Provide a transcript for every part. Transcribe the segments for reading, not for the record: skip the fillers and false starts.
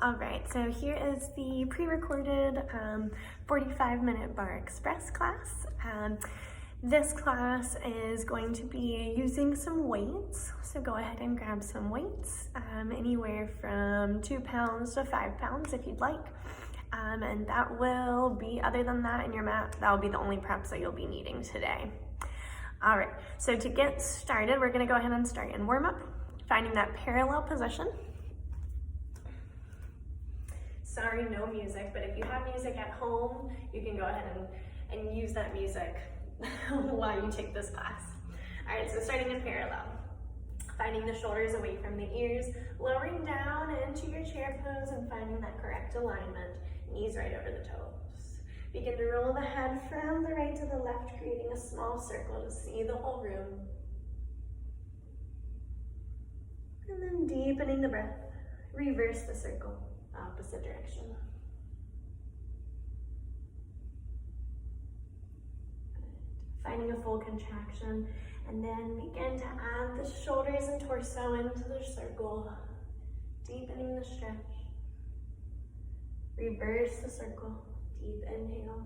All right, so here is the pre-recorded 45-minute Barre Express class. This class is going to be using some weights, so go ahead and grab some weights, anywhere from 2 pounds to 5 pounds if you'd like. And that will be, other than that in your mat, that will be the only preps that you'll be needing today. All right, so to get started, we're gonna go ahead and start in warm-up, finding that parallel position. Sorry, no music, but if you have music at home, you can go ahead and use that music while you take this class. All right, so starting in parallel, finding the shoulders away from the ears, lowering down into your chair pose and finding that correct alignment, knees right over the toes. Begin to roll the head from the right to the left, creating a small circle to see the whole room. And then deepening the breath, reverse the circle, opposite direction. Finding a full contraction, and then begin to add the shoulders and torso into the circle, deepening the stretch. Reverse the circle, deep inhale,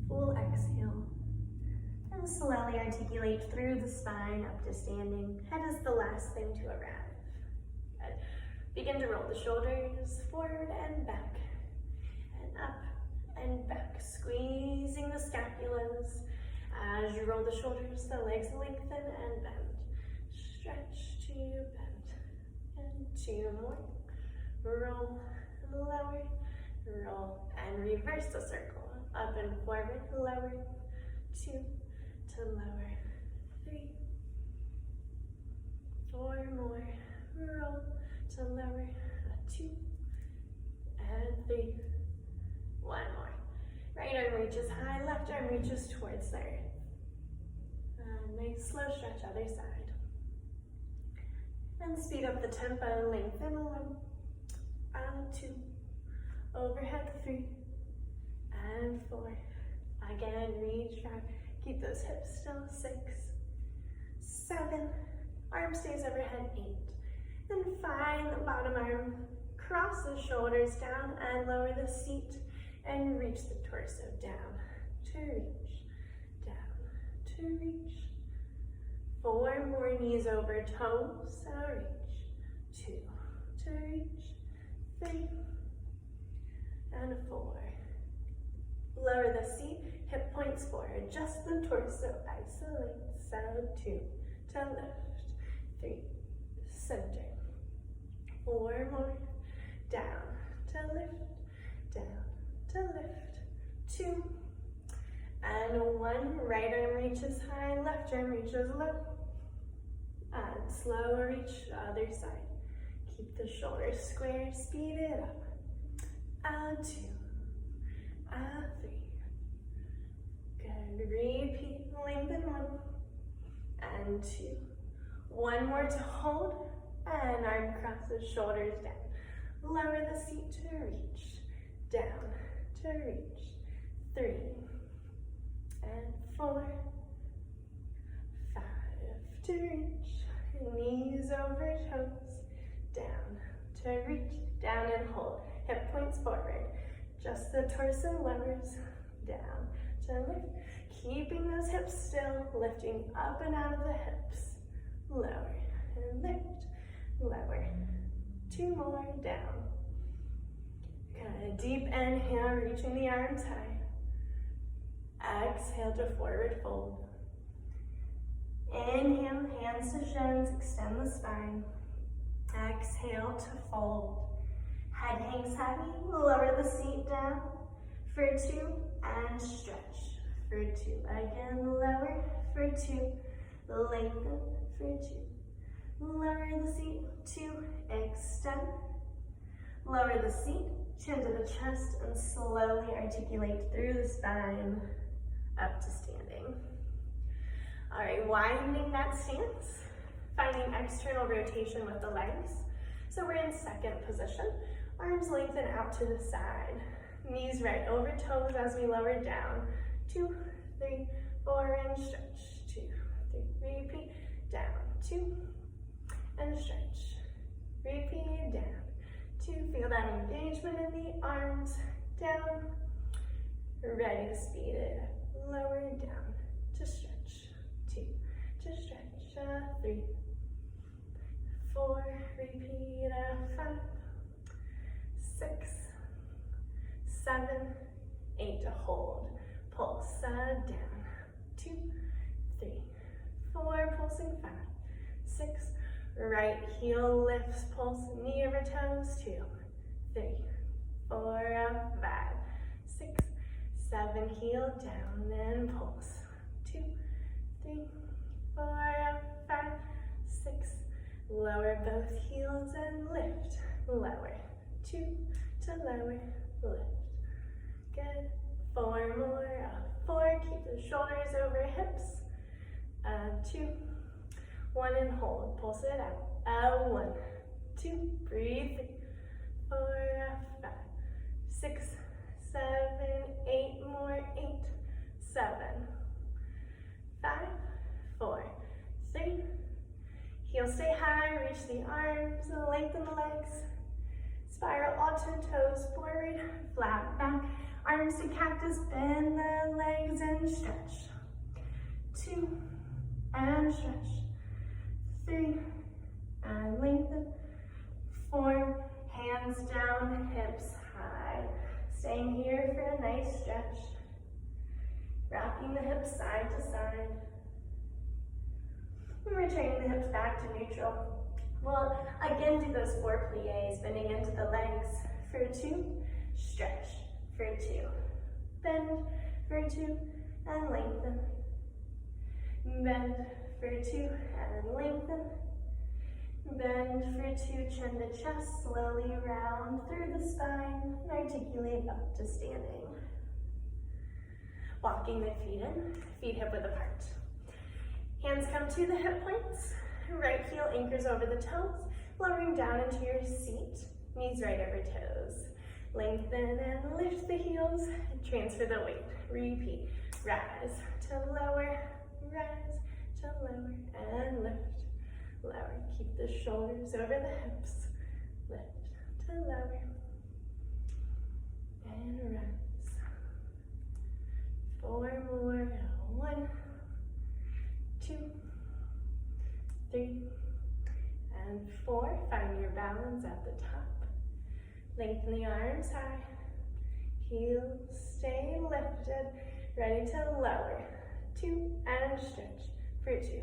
full exhale, and slowly articulate through the spine up to standing. Head is the last thing to arrive. Good. Begin to roll the shoulders forward and back, and up and back, squeezing the scapulas. As you roll the shoulders, the legs lengthen and bend. Stretch to bend, and 2 more. Roll, lower, roll, and reverse the circle. Up and forward, lower, 2 to lower, 3, 4 more. Roll to lower, 2 and 3. 1 more. Right arm reaches high, left arm reaches towards the earth. Nice slow stretch, other side. And speed up the tempo, lengthen 1, 2, overhead 3, and 4. Again, reach back, keep those hips still, 6, 7, arm stays overhead, 8. Then find the bottom arm, cross the shoulders down and lower the seat and reach the torso down to reach, down to reach. 4 more, knees over toes, so reach, 2 to reach, 3, and 4. Lower the seat, hip points forward, adjust the torso, isolate, so 2 to lift, 3, center, 4 more, down to lift, down to lift, 2, and 1, right arm reaches high, left arm reaches low, and slow reach other side. Keep the shoulders square, speed it up, 2, 3, good, repeat, lengthen 1, and 2, 1 more to hold, and arm crosses, shoulders down, lower the seat to reach, down to reach, 3, and 4, 5 to reach, knees over toes, down to reach, down and hold, hip points forward, just the torso lowers, down to lift, keeping those hips still, lifting up and out of the hips, lower and lift, lower, 2 more, down. Good, deep inhale, reaching the arms high. Exhale to forward fold. Inhale, hands to shins, extend the spine. Exhale to fold. Head hangs heavy, lower the seat down for 2 and stretch for 2. Again, lower for 2, lengthen for 2. Lower the seat, 2, extend. Lower the seat, chin to the chest, and slowly articulate through the spine up to standing. All right, widening that stance, finding external rotation with the legs. So we're in second position. Arms lengthen out to the side. Knees right over toes as we lower down. 2, 3, 4, and stretch. 2, 3, repeat, down, 2, and stretch. repeat, down, 2, feel that engagement in the arms, down, ready to speed it up, lower it down, to stretch, 2, to stretch, 3, 4, repeat, 5, 6, 7, 8, to hold, pulse, down, 2, 3, 4, pulsing, 5, 6, right heel lifts, pulse, knee over toes, 2, 3, 4, 5, 6, 7, heel down and pulse, 2, 3, 4, 5, 6, lower both heels and lift, lower, 2, to lower, lift, good, 4 more, 4, keep the shoulders over hips, 2, 1 and hold, pulse it out, 1, 2, breathe, 3, 4, 5, 6, 7, 8 more, 8, 7, 5, 4, 3, heels stay high, reach the arms, lengthen the legs, spiral all to toes forward, flat back, arms to cactus, bend the legs and stretch, 2, and stretch, 3, and lengthen, 4, hands down, hips high, staying here for a nice stretch, rocking the hips side to side, and returning the hips back to neutral. We'll again do those 4 pliés, bending into the legs for 2, stretch for 2, bend for 2, and lengthen, bend for 2, and lengthen, bend for 2, chin to chest, slowly round through the spine, and articulate up to standing. Walking the feet in, feet hip width apart. Hands come to the hip points, right heel anchors over the toes, lowering down into your seat, knees right over toes. Lengthen and lift the heels, and transfer the weight. Repeat, rise to lower, rise to lower, and lift, lower. Keep the shoulders over the hips, lift to lower, and rise. 4 more, 1, 2, 3, and 4. Find your balance at the top. Lengthen the arms high. Heels stay lifted. Ready to lower. 2, and stretch for 2.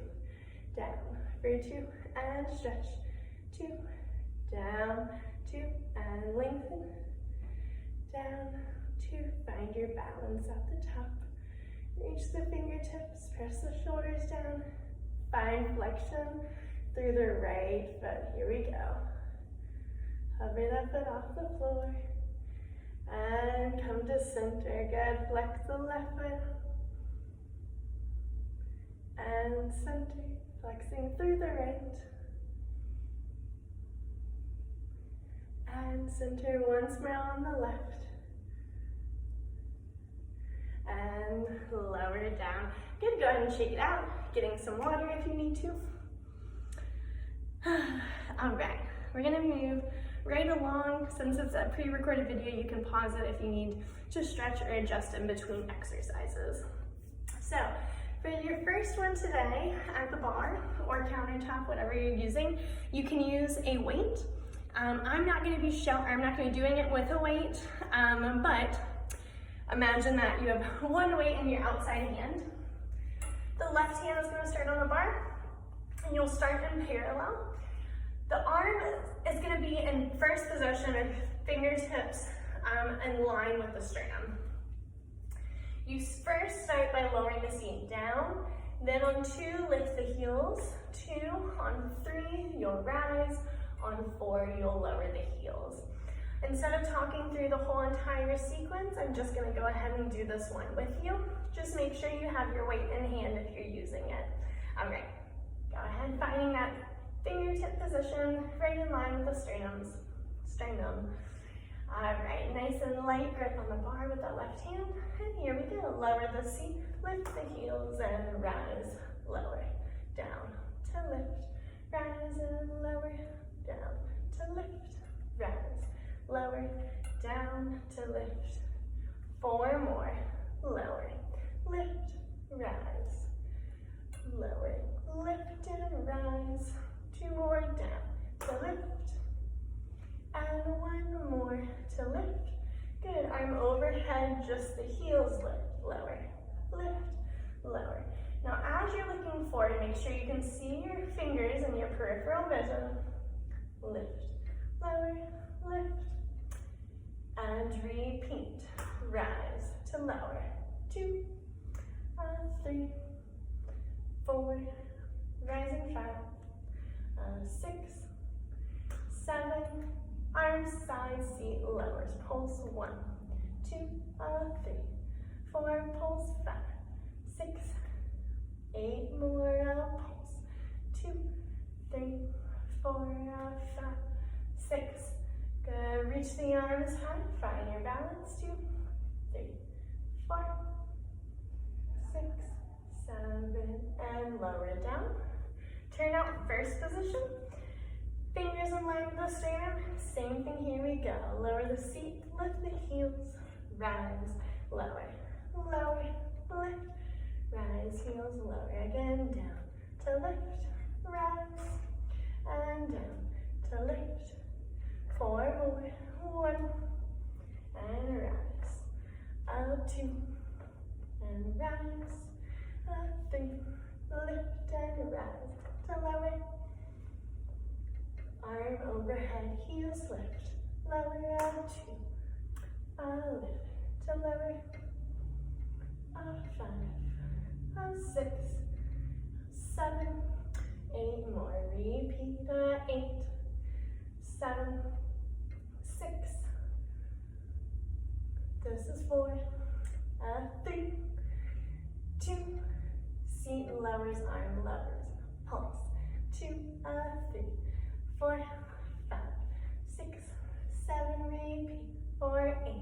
Down for 2, and stretch. 2, down, 2, and lengthen. Down, 2. Find your balance at the top. Reach the fingertips, press the shoulders down. Find flexion through the right foot. Here we go. Hover that foot off the floor. And come to center. Good. Flex the left foot. And center. Flexing through the right. And center once more on the left. And lower it down. Good, go ahead and shake it out. Getting some water if you need to. All right, we're gonna move right along. Since it's a pre-recorded video, you can pause it if you need to stretch or adjust in between exercises. So, for your first one today, at the bar or countertop, whatever you're using, you can use a weight. I'm not gonna be doing it with a weight, but imagine that you have one weight in your outside hand. The left hand is going to start on the bar, and you'll start in parallel. The arm is going to be in first position with fingertips in line with the sternum. You first start by lowering the seat down, then on 2, lift the heels, 2, on 3, you'll rise, on 4, you'll lower the heels. Instead of talking through the whole entire sequence, I'm just going to go ahead and do this one with you. Just make sure you have your weight in hand if you're using it. All right, go ahead, finding that fingertip position right in line with the sternum. All right, nice and light grip on the bar with that left hand. And here we go, lower the seat, lift the heels and rise, lower, down, to lift, rise and lower, down, to lift, rise, lower, down to lift. 4 more, lower, lift, rise, lower, lift and rise. 2 more, down to lift, and 1 more to lift. Good, arm overhead, just the heels lift, lower, lift, lower. Now as you're looking forward, make sure you can see your fingers and your peripheral vision. Lift, lower, lift, and repeat. Rise to lower. 2, 3, 4, rising 5, 6, 7, arms side, seat lowers, pulse 1, 2, 3, 4, pulse 5, 6, 8 more, pulse 2, 3, 4, 5, 6. Good. Reach the arms high. Find your balance. 2, 3, 4, 6, 7, and lower it down. Turn out first position. Fingers in line with the sternum. Same thing. Here we go. Lower the seat. Lift the heels. Rise. Lower. Lower. Lift. Rise. Heels. Lower. Again. Down to lift. Rise. And down to lift. 4 more. 1. And rise. Up 2. And rise. Up 3. Lift and rise. To lower. Arm overhead. Heels lift. Lower. Up 2. Lift. To lower. Up 5. Up 6. 7. 8 more. Repeat. 8. 7. 6. This is 4. 3. 2. Seat lowers, arm lowers. Pulse. 2, 3, 4, 5, 6, 7. Repeat. 4, 8.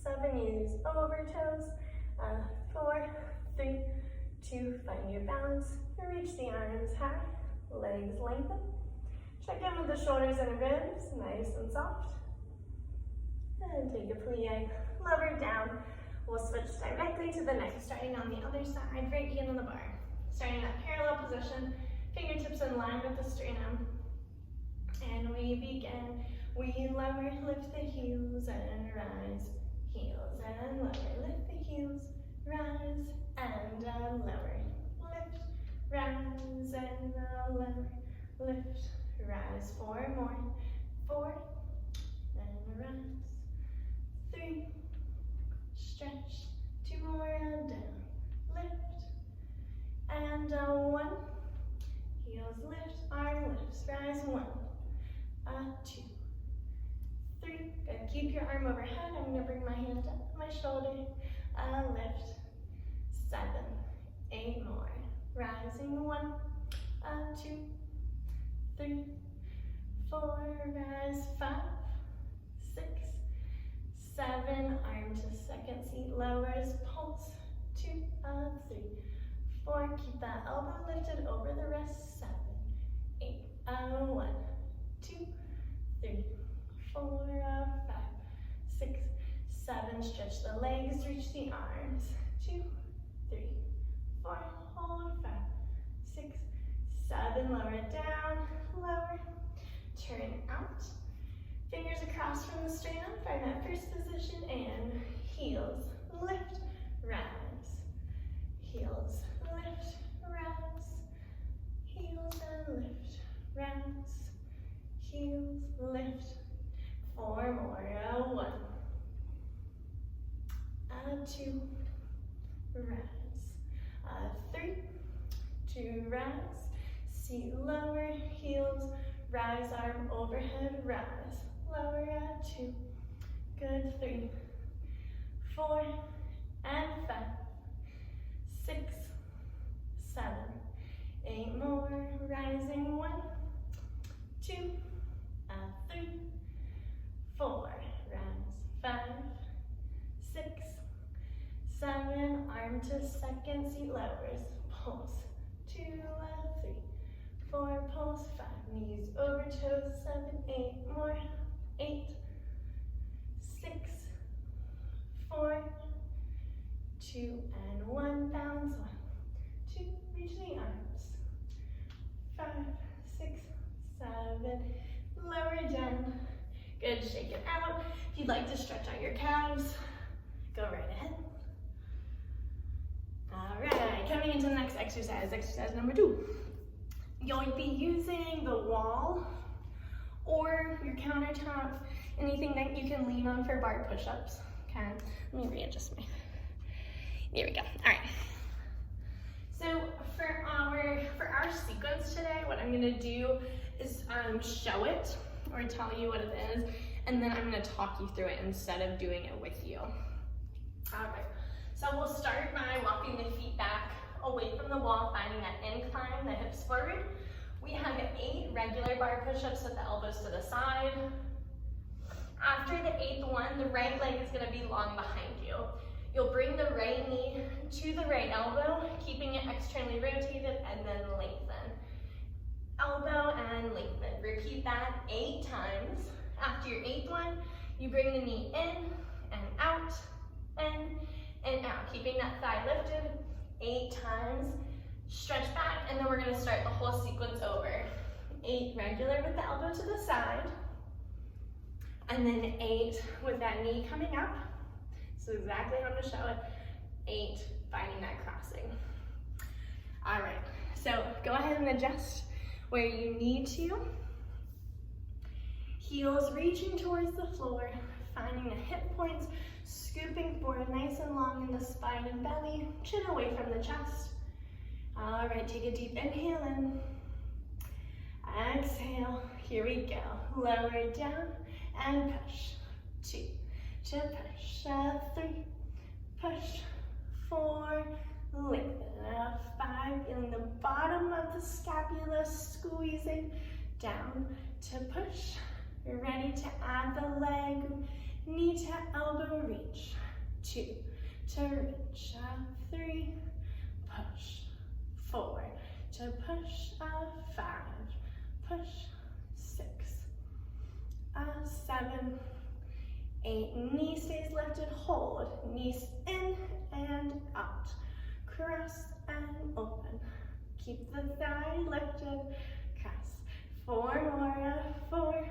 7. Use over toes. 4, 3, 2. Find your balance. Reach the arms high. Legs lengthen. Check in with the shoulders and ribs, nice and soft. And take a plie, lower down. We'll switch directly to the next, starting on the other side, right hand on the bar. Starting that parallel position, fingertips in line with the sternum. And we begin. We lower, lift the heels and rise. Heels and lower, lift the heels, rise and lower. Lift, rise and lower, lift. Rise. 4 more. 4. And rise. 3. Stretch. 2 more and down. Lift. And 1. Heels lift. Arm lifts. Rise. 1. 2. 3. Good. Keep your arm overhead. I'm going to bring my hand up my shoulder. Lift. 7. 8 more. Rising. 1. 2. 3, 4, rise, 5, 6, 7, arm to second seat lowers, pulse, 2, 3, 4, keep that elbow lifted over the wrist, 7, 8, 1, 2, 3, 4, 5, 6, 7, stretch the legs, reach the arms, 2, 3, 4, hold, 5, 6, 7, lower it down, lower, turn out, fingers across from the sternum, find that first position, and heels, lift, rise, heels, lift, rise, heels and lift, rise, heels, lift, 4 more, 1, 2, rise, 3, 2, rise, seat lower, heels, rise, arm overhead, rise, lower, 2, good, 3, 4, and 5, 6, 7, 8 more, rising, 1, 2, 3, 4, rise, 5, 6, 7, arm to second seat lowers, pulse, 2, 3, 4, pulse, 5, knees over toes, 7, 8 more, 8, 6, 4, 2, and 1, balance, 1, 2, reach the arms, 5, 6, 7, lower down, good, shake it out. If you'd like to stretch out your calves, go right ahead. All right, coming into the next exercise, exercise number 2. You'll be using the wall or your countertop, anything that you can lean on for bar push-ups. Okay, let me readjust my, there we go. All right. So for our sequence today, what I'm gonna do is show it or tell you what it is, and then I'm gonna talk you through it instead of doing it with you. All right, so we'll start by walking the feet back away from the wall, finding that incline, the hips forward. We have 8 regular bar push-ups with the elbows to the side. After the 8th one, the right leg is gonna be long behind you. You'll bring the right knee to the right elbow, keeping it externally rotated, and then lengthen. Elbow and lengthen. Repeat that 8 times. After your 8th one, you bring the knee in and out, in and out, keeping that thigh lifted 8 times. Stretch back, and then we're gonna start the whole sequence over. 8 regular with the elbow to the side, and then 8 with that knee coming up. So exactly how I'm gonna show it. 8, finding that crossing. All right, so go ahead and adjust where you need to. Heels reaching towards the floor, finding the hip points, scooping forward nice and long in the spine and belly, chin away from the chest. All right, take a deep inhale in. Exhale, here we go. Lower down and push. 2, to push, 3, push, 4, lengthen, 5, feeling the bottom of the scapula squeezing down to push. You're ready to add the leg, knee to elbow reach, 2, to reach, 3, push, 4, to push, 5, push, 6, 7, 8, knee stays lifted, hold, knees in and out, cross and open, keep the thigh lifted, cross, 4 more, 4,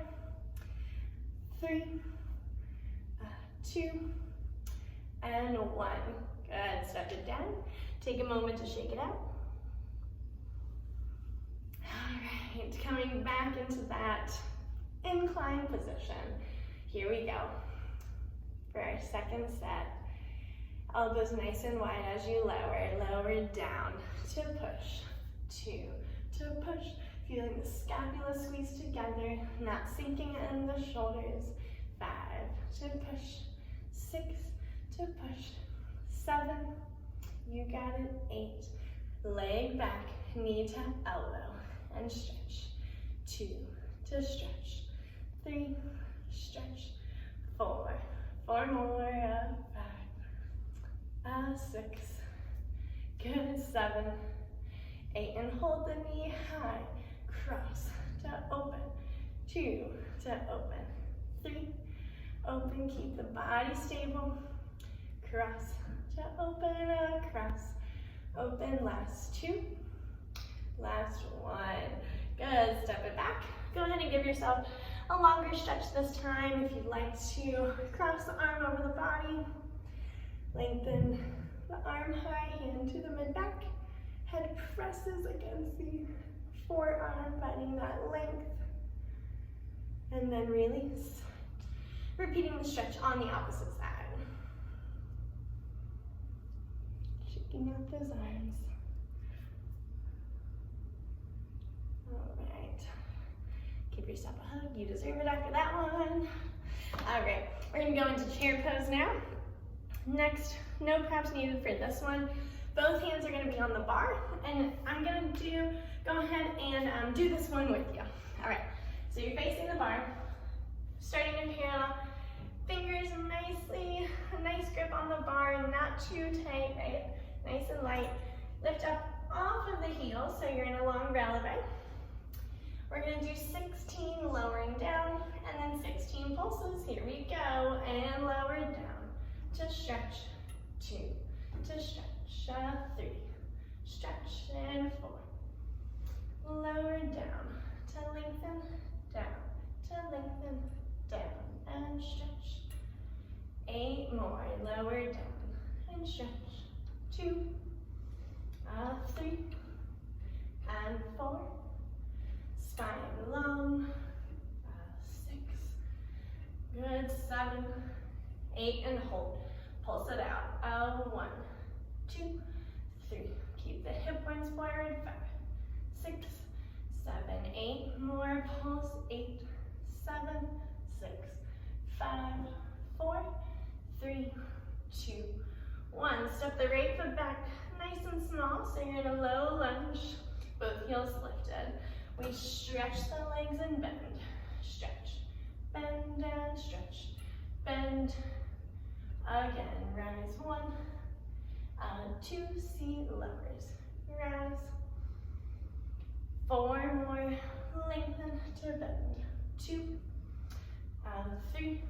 3, 2, and 1, good, step it down, take a moment to shake it out. All right, coming back into that incline position, here we go. For our second set, elbows nice and wide as you lower down to push, 2, to push, feeling the scapula squeeze together, not sinking in the shoulders, 5, to push, 6, to push, 7, you got it, 8, leg back, knee to elbow, and stretch, 2, to stretch, 3, stretch, 4, 4 more, 5, 6, good, 7, 8, and hold the knee high, cross to open, 2, to open, 3, open, keep the body stable, cross to open, cross, open, last 2, last 1, good, step it back, go ahead and give yourself a longer stretch this time. If you'd like to cross the arm over the body, lengthen the arm high, hand to the mid-back, head presses against the forearm, finding that length, and then release. Repeating the stretch on the opposite side. Shaking out those arms. All right. Give yourself a hug. You deserve it after that one. All right. We're going to go into chair pose now. Next, no props needed for this one. Both hands are going to be on the bar, and I'm going to go ahead and do this one with you. All right. So you're facing the bar, starting in parallel. Fingers nicely, a nice grip on the bar, not too tight, right? Nice and light. Lift up off of the heels, so you're in a long releve. We're gonna do 16 lowering down, and then 16 pulses. Here we go, and lower down to stretch, 2, to stretch, 3, stretch, and 4. Lower down to lengthen, down, to lengthen, down, and stretch. 8 more, lower down, and stretch, 2, 3, and 4. Spine long, 6, good, 7, 8, and hold. Pulse it out, 1, 2, 3. Keep the hip points forward, 5, 6, 7, 8 more, pulse, 8, 7, 6, 5, 4, 3, 2, 1. Step the right foot back nice and small, so you're in a low lunge, both heels lifted. We stretch the legs and bend, stretch, bend and stretch, bend. Again, rise, 1, 2, seat lowers, rise. 4 more, lengthen to bend, 2, 3,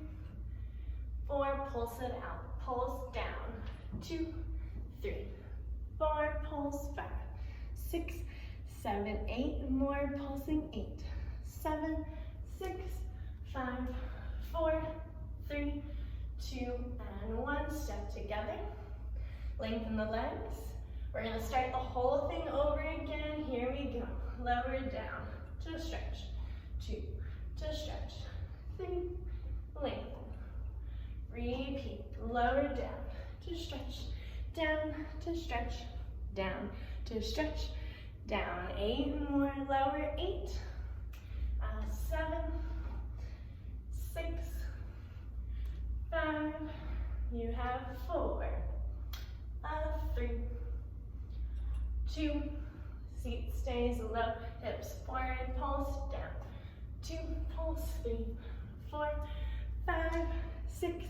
4, pulse it out, pulse down, 2, 3, 4, pulse 5, 6, 7, 8 more, pulsing 8, 7, 6, 5, 4, 3, 2, and 1. Step together, lengthen the legs. We're gonna start the whole thing over again. Here we go. Lower down to stretch, 2, to stretch, 3, lengthen. Repeat, lower down to stretch, down to stretch, down to stretch, down. 8 more, lower, 8, 7, 6, 5, you have 4, 3, 2, seat stays low, hips forward, pulse down, 2, pulse, 3, 4, 5, 6,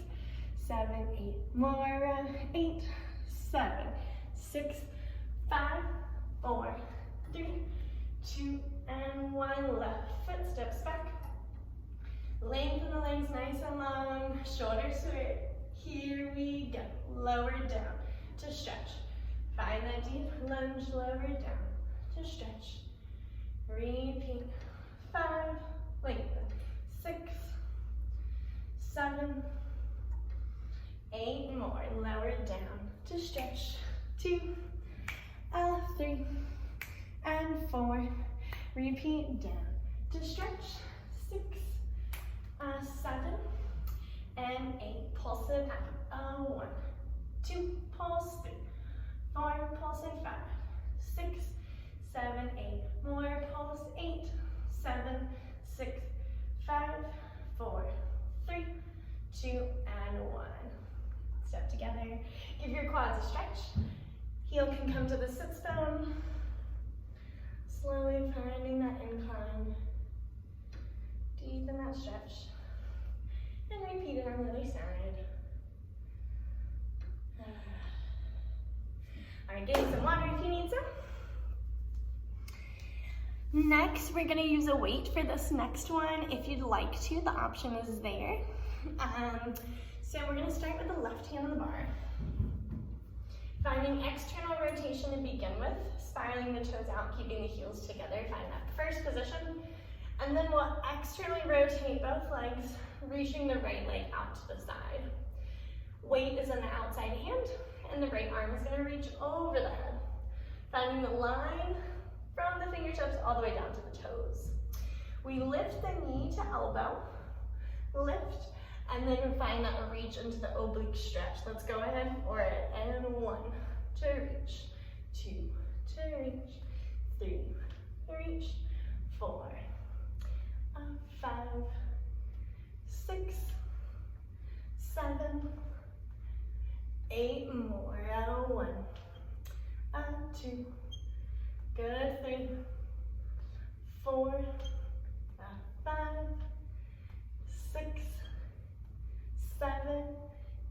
7, 8 more, 8, 7, 6, 5, 4, 3, 2, and 1. Left foot steps back. Lengthen the legs nice and long, shoulders straight. Here we go. Lower down to stretch. Find that deep lunge, lower down to stretch. Repeat. 5, lengthen. 6, 7, 8 more. Lower down to stretch. 2, 3, and 4. Repeat, down to stretch. 6, 7, and 8. Pulse it out. 1, 2, pulse 3, 4, pulse and 5, 6, 7, 8 more. Pulse 8, 7, 6, 5, 4, 3, 2, and 1. Step together. Give your quads a stretch. Heel can come to the sits bone. Slowly finding that incline. Deepen that stretch. And repeat it on the other side. Alright, getting some water if you need some. Next, we're going to use a weight for this next one. If you'd like to, the option is there. So we're going to start with the left hand on the bar. Finding external rotation to begin with, spiraling the toes out, keeping the heels together. Find that first position. And then we'll externally rotate both legs, reaching the right leg out to the side. Weight is in the outside hand, and the right arm is going to reach over the head. Finding the line from the fingertips all the way down to the toes. We lift the knee to elbow, lift, and then find that reach into the oblique stretch. Let's go ahead for it. And 1, to reach, 2, to reach, 3, reach, 4, 5, 6, 7, 8 more. 1, 2, good, 3, 4, 5, 6, 7,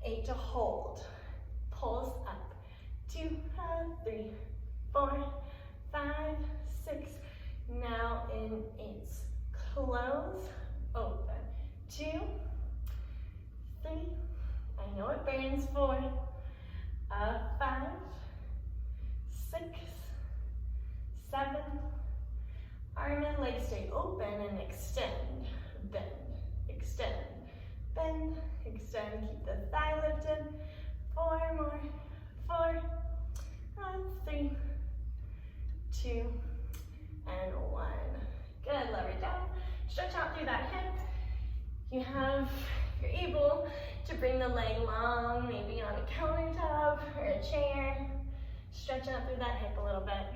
8 to hold. Pulse up. 2, 3, 4, 5, 6. Now in 8s. close, open. 2, 3, I know it burns. 4, 5, 6, 7, arm and leg stay open and extend, bend, extend, bend, extend, keep the thigh lifted. 4 more, 4, 3, 2, and 1. Good, lower down, stretch out through that hip. You're able to bring the leg long, maybe on a countertop or a chair. Stretch out through that hip a little bit.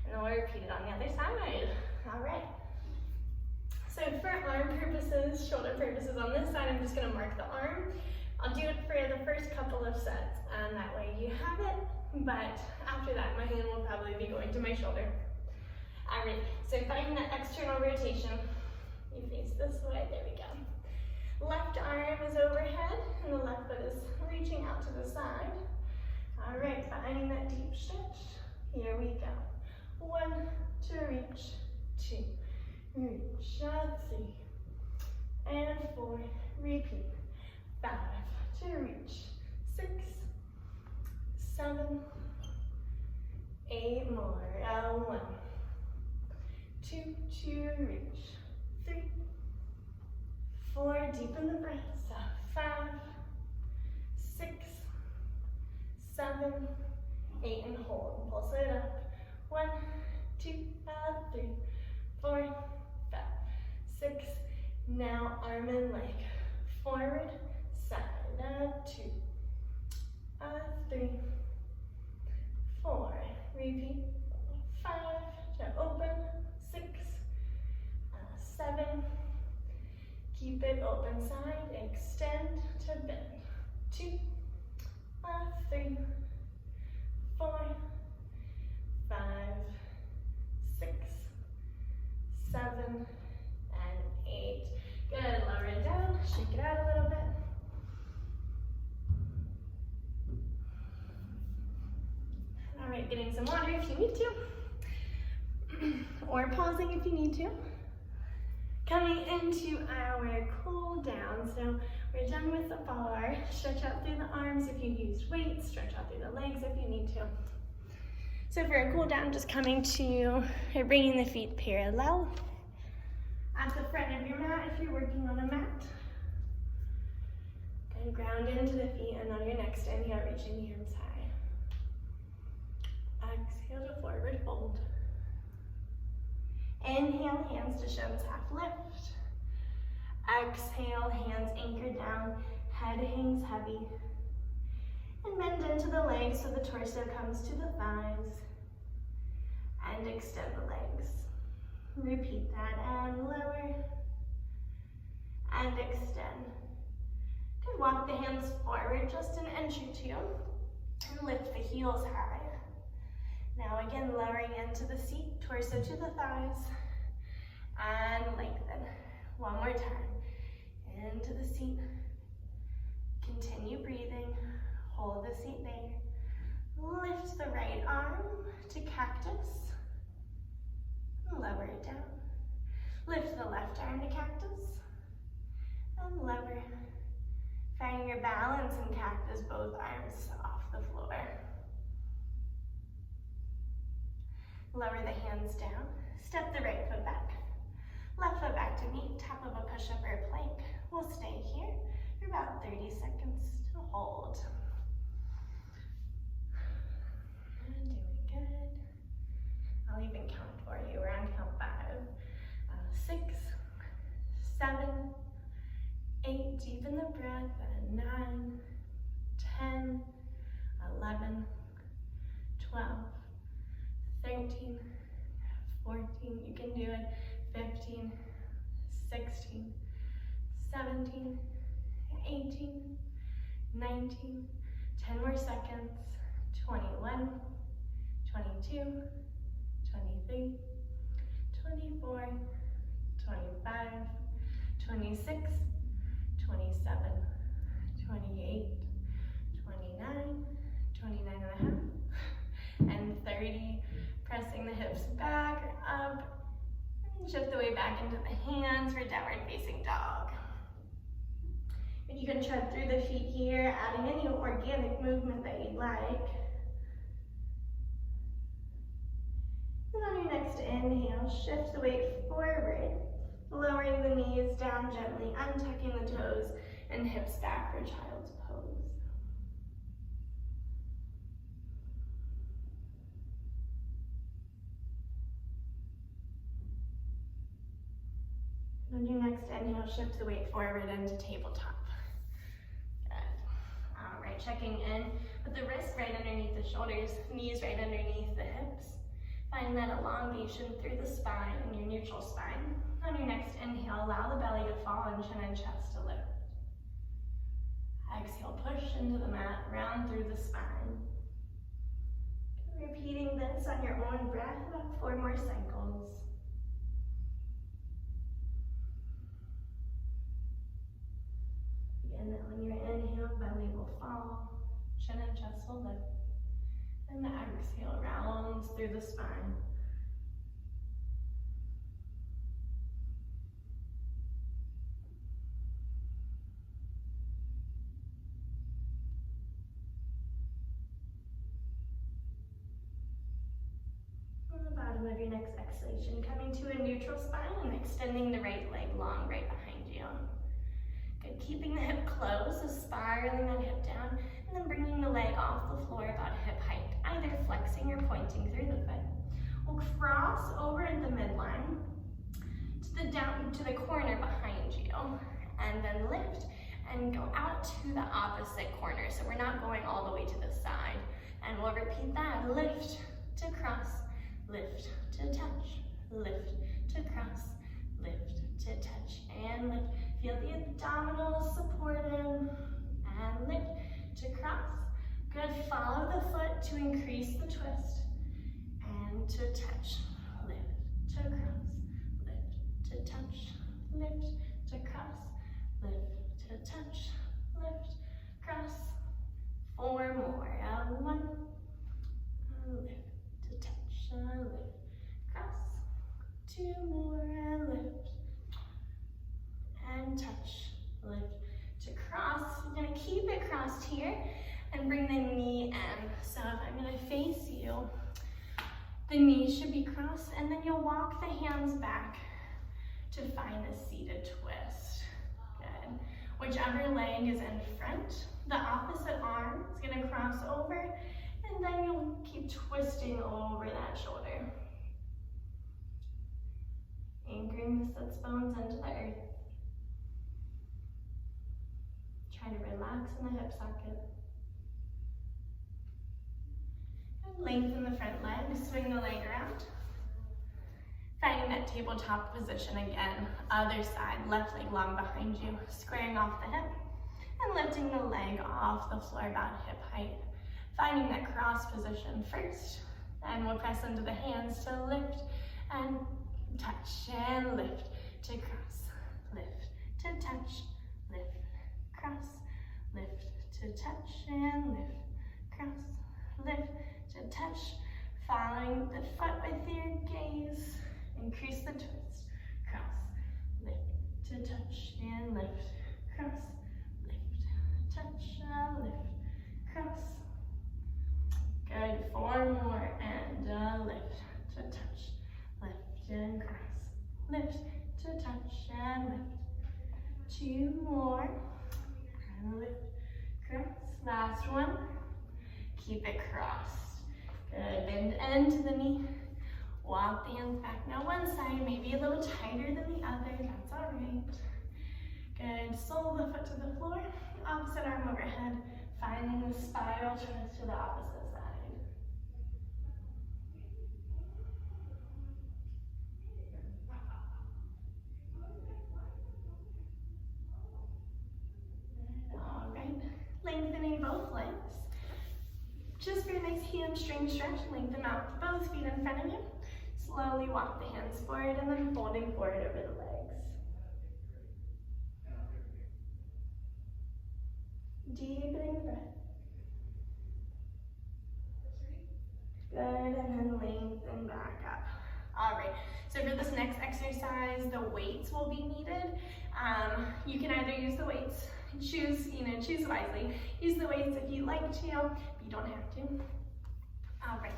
And then we'll repeat it on the other side. All right. So for arm purposes, shoulder purposes on this side, I'm just gonna mark the arm. I'll do it for the first couple of sets, and that way you have it, but after that, my hand will probably be going to my shoulder. All right, so find that external rotation. You face this way, there we go. Left arm is overhead, and the left foot is reaching out to the side. All right, finding that deep stretch. Here we go. 1 to reach, 2, reach, 3, and 4, repeat. 5 to reach, 6, 7, 8 more. 1, 2 to reach, 3, 4, deepen the breath. So 5, 6, 7, 8, and hold. Pulse it up. 1, 2, 3, 4, 5, 6. Now arm and leg forward, side. 2, 3, 4. Repeat. 5 to open. 6, 7. Keep it open side. Extend to bend. 2, 3, 4, 5, 6, 7, and 8. Good. Lower it down. Shake it out a little bit. All right, getting some water if you need to, or pausing if you need to. Coming into our cool down. So we're done with the bar. Stretch out through the arms if you used weights. Stretch out through the legs if you need to. So for a cool down, just coming to bringing the feet parallel at the front of your mat if you're working on a mat. And ground into the feet, and on your next inhale, reaching the arms high. Exhale to forward fold. Inhale, hands to shins, half lift. Exhale, hands anchored down, head hangs heavy. And bend into the legs so the torso comes to the thighs. And extend the legs. Repeat that, and lower. And extend. Good, walk the hands forward just an inch or 2. And lift the heels high. Now again, lowering into the seat, torso to the thighs, and lengthen. One more time. Into the seat. Continue breathing. Hold the seat there. Lift the right arm to cactus. Lower it down. Lift the left arm to cactus. And lower. Finding your balance in cactus, both arms off the floor. Lower the hands down. Step the right foot back. Left foot back to meet, top of a push-up or a plank. We'll stay here for about 30 seconds to hold. And doing good. I'll even count for you. We're on count 5. 6, 7, 8. Deepen the breath. 9, 10, 11, 12. 13, 14, you can do it, 15, 16, 17, 18, 19, 10 more seconds, 21, 22, 23, 24, 25, 26, 27, 28, 29, 29 and a half, and 30. Pressing the hips back or up, And shift the weight back into the hands for downward facing dog. And you can tread through the feet here, adding any organic movement that you'd like. And on your next inhale, shift the weight forward, lowering the knees down gently, untucking the toes and hips back for child's pose. And on your next inhale, shift the weight forward into tabletop. Good. All right, checking in with the wrists right underneath the shoulders, knees right underneath the hips. Find that elongation through the spine and your neutral spine. On your next inhale, allow the belly to fall and chin and chest to lift. Exhale, push into the mat, round through the spine. Repeating this on your own breath, about 4 more cycles. Again, on your inhale, belly will fall, chin and chest will lift. And the exhale rounds through the spine. On the bottom of your next exhalation, coming to a neutral spine and extending the right leg long right behind you. Good, keeping the hip closed, so spiraling that hip down, and then bringing the leg off the floor about hip height, either flexing or pointing through the foot. We'll cross over at the midline to the corner behind you, and then lift and go out to the opposite corner. So we're not going all the way to the side. And we'll repeat that. Lift to cross, lift to touch, lift to cross, lift to touch, and lift. Feel the abdominals supported, and lift to cross. Good, follow the foot to increase the twist, and to touch, lift to cross, lift to touch, lift to cross, lift to touch, lift, cross. 4 more, 1, lift to touch, lift, cross. 2 more, lift, and touch, lift to cross. You're gonna keep it crossed here and bring the knee in. So if I'm gonna face you, the knees should be crossed, and then you'll walk the hands back to find a seated twist. Good. Whichever leg is in front, the opposite arm is gonna cross over, and then you'll keep twisting over that shoulder. Anchoring the sits bones into the earth. Try to relax in the hip socket. And lengthen the front leg, swing the leg around. Finding that tabletop position again. Other side, left leg long behind you, squaring off the hip, and lifting the leg off the floor about hip height. Finding that cross position first, and we'll press into the hands to lift and touch, and lift to cross, lift to touch, lift, cross, lift to touch, and lift, cross, lift to touch. Following the foot with your gaze, increase the twist, cross, lift to touch, and lift, cross, lift, touch, lift, cross. Good, 4 more, and lift to touch, lift and cross, lift to touch, and lift. 2 more, and lift, cross. Last one, keep it crossed. Good, bend end to the knee, walk the hands back. Now one side may be a little tighter than the other, that's all right. Good, sole the foot to the floor, opposite arm overhead, finding the spiral twist to the opposite side. All right, lengthening both legs. Just for a nice hamstring stretch, lengthen out both feet in front of you. Slowly walk the hands forward and then folding forward over the legs. Deepening the breath. Good, and then lengthen back up. All right, so for this next exercise, exercise, the weights will be needed. You can either use the weights, choose wisely. Use the weights if you like to, but you don't have to. All right,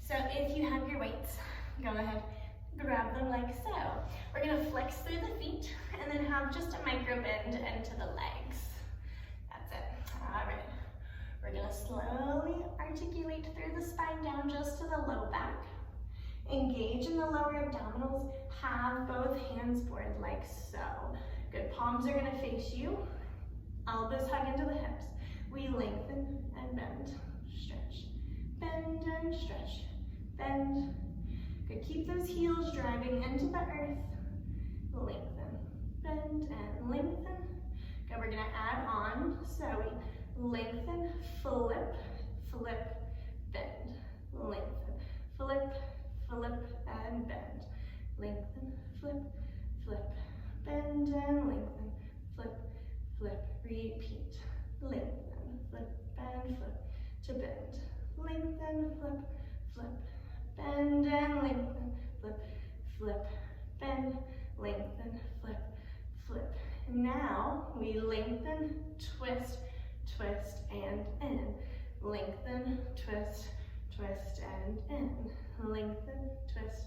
so if you have your weights, go ahead, grab them like so. We're gonna flex through the feet and then have just a micro bend into the legs. That's it, all right. We're gonna slowly articulate through the spine down just to the low back. Engage in the lower abdominals, have both hands board like so. Good, palms are gonna face you, elbows hug into the hips. We lengthen and bend, stretch, bend and stretch, bend. Good, keep those heels driving into the earth. Lengthen, bend and lengthen. Good, we're gonna add on, so we lengthen, flip, flip, bend, lengthen, flip, flip, and bend. Lengthen, flip, flip, bend, and lengthen, flip, flip, repeat. Lengthen, flip, and flip, to bend. Lengthen, flip, flip, bend, and lengthen, flip, flip, bend, lengthen, flip, flip. Now we lengthen, twist, twist, and in. Lengthen, twist, twist, and in. Lengthen, twist,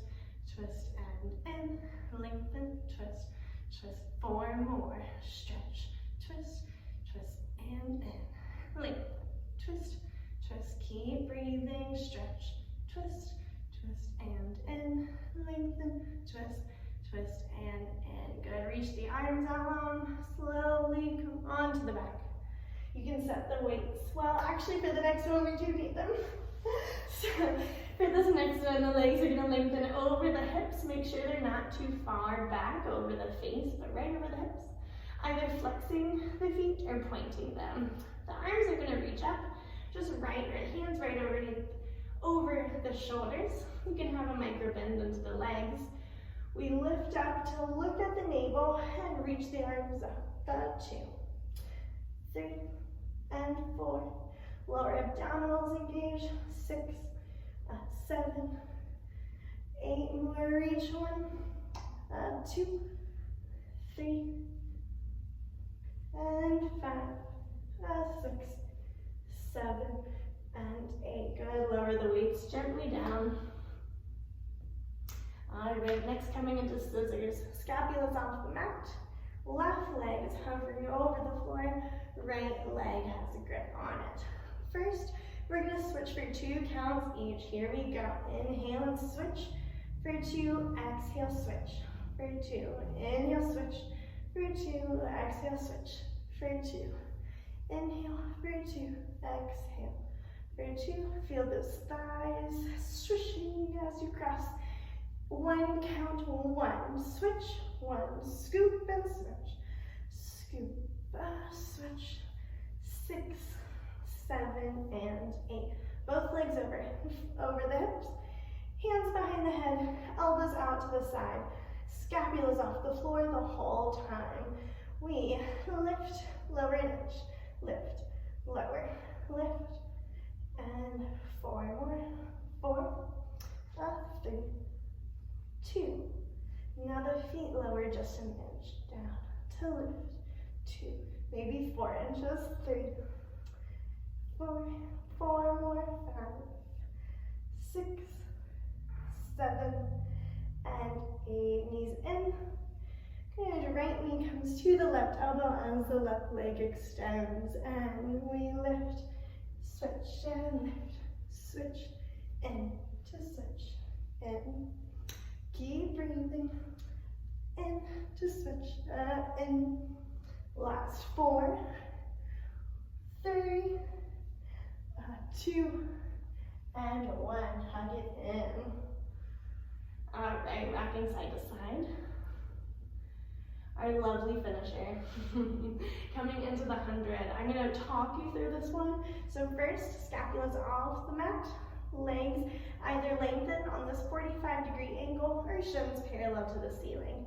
twist, and in. Lengthen, twist, twist. 4 more. Stretch, twist, twist, and in. Lengthen, twist, twist. Keep breathing. Stretch, twist, twist, and in. Lengthen, twist, twist, and in. Good. Reach the arms out long. Slowly come onto the back. You can set the weights. Well, actually, for the next one, we do need them. So, for this next one, the legs are going to lengthen over the hips. Make sure they're not too far back over the face, but right over the hips. Either flexing the feet or pointing them. The arms are going to reach up. Just hands right over the shoulders. You can have a micro bend into the legs. We lift up to look at the navel and reach the arms up. 2, 3, and 4. Lower abdominals engage. 6, 7, 8 more. Reach 1, 2, 3, and 5, 6, 7, and 8. Good. Lower the weights gently down. All right, next coming into scissors. Scapulas off the mat. Left leg is hovering over the floor. Right leg has a grip on it. First, we're going to switch for 2 counts each. Here we go. Inhale and switch. For 2, exhale, switch. For 2, inhale, switch. For 2, exhale, switch. For 2, inhale. For 2, exhale. For 2, feel those thighs swishing as you cross. 1 count, 1, switch, 1, scoop and switch, scoop, switch, 6, 7, and 8. Both legs over the hips, hands behind the head, elbows out to the side, scapulas off the floor the whole time. We lift, lower an inch, lift, lower, lift, and 4 more, 4, 3, 2. Now the feet lower just an inch down to lift. 2, maybe 4 inches. 3, 4, 4 more. 5, 6, 7, and 8. Knees in. Good. Right knee comes to the left elbow as the left leg extends, and we lift. Switch and lift. Switch in to switch in. Keep breathing, in to switch, in. Last 4, 3, 2, and 1. Hug it in. All right, rocking side to side. Our lovely finisher. Coming into the 100. I'm going to talk you through this one. So first, scapulas off the mat. Legs either lengthen on this 45-degree angle or shins parallel to the ceiling.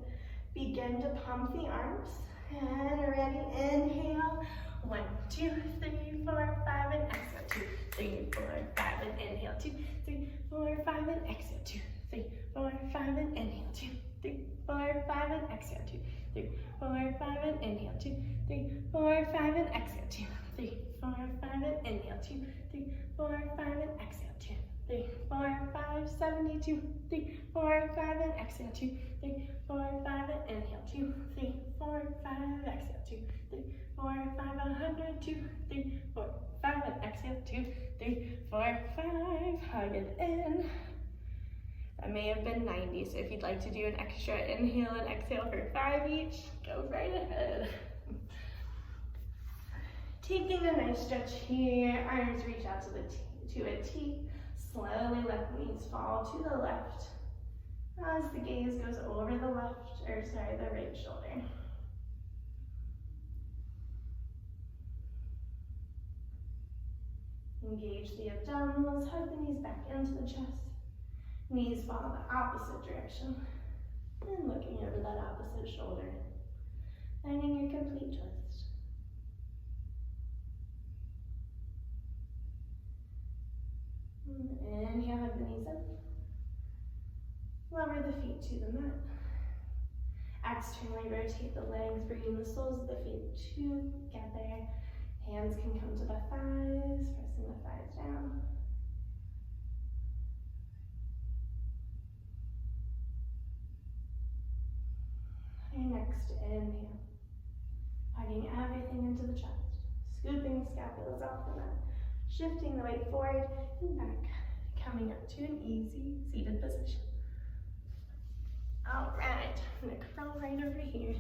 Begin to pump the arms. And ready, inhale. 1, 2, 3, 4, 5, and exhale. 2, 3, 4, 5, and inhale. 2, 3, 4, 5, and exhale. 2, 3, 4, 5, and inhale. 2, 3, 4, 5, and exhale, 2, 3, 4, 5, and inhale, 2, 3, 4, 5, and exhale, 2, 3, 4, 5, and inhale, 2, 3, 4, 5, and exhale, 2, 3, 4, 5, 72, 3, 4, 5, and exhale, 2, 3, 4, 5, and inhale, 2, 3, 4, 5, exhale, 2, 3, 4, 5, 100, 2, 3, 4, 5, and exhale, 2, 3, 4, 5, hug it in. That may have been 90, so if you'd like to do an extra inhale and exhale for 5 each, go right ahead. Taking a nice stretch here, arms reach out to a T. Slowly let the knees fall to the left as the gaze goes over the the right shoulder. Engage the abdominals, hug the knees back into the chest. Knees fall the opposite direction. And looking over that opposite shoulder. Finding your complete twist. Inhale, hug the knees up. Lower the feet to the mat. Externally rotate the legs, bringing the soles of the feet together. Hands can come to the thighs, pressing the thighs down. Your next inhale, hugging everything into the chest, scooping the scapulas off the mat, shifting the weight forward and back, coming up to an easy seated position. All right, I'm gonna crawl right over here.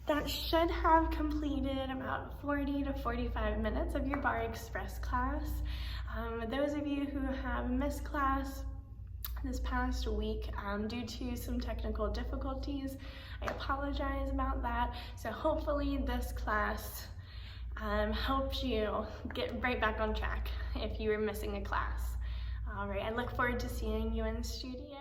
That should have completed about 40 to 45 minutes of your Barre Express class. Those of you who have missed class this past week due to some technical difficulties, I apologize about that. So hopefully this class helped you get right back on track if you were missing a class. All right, I look forward to seeing you in the studio.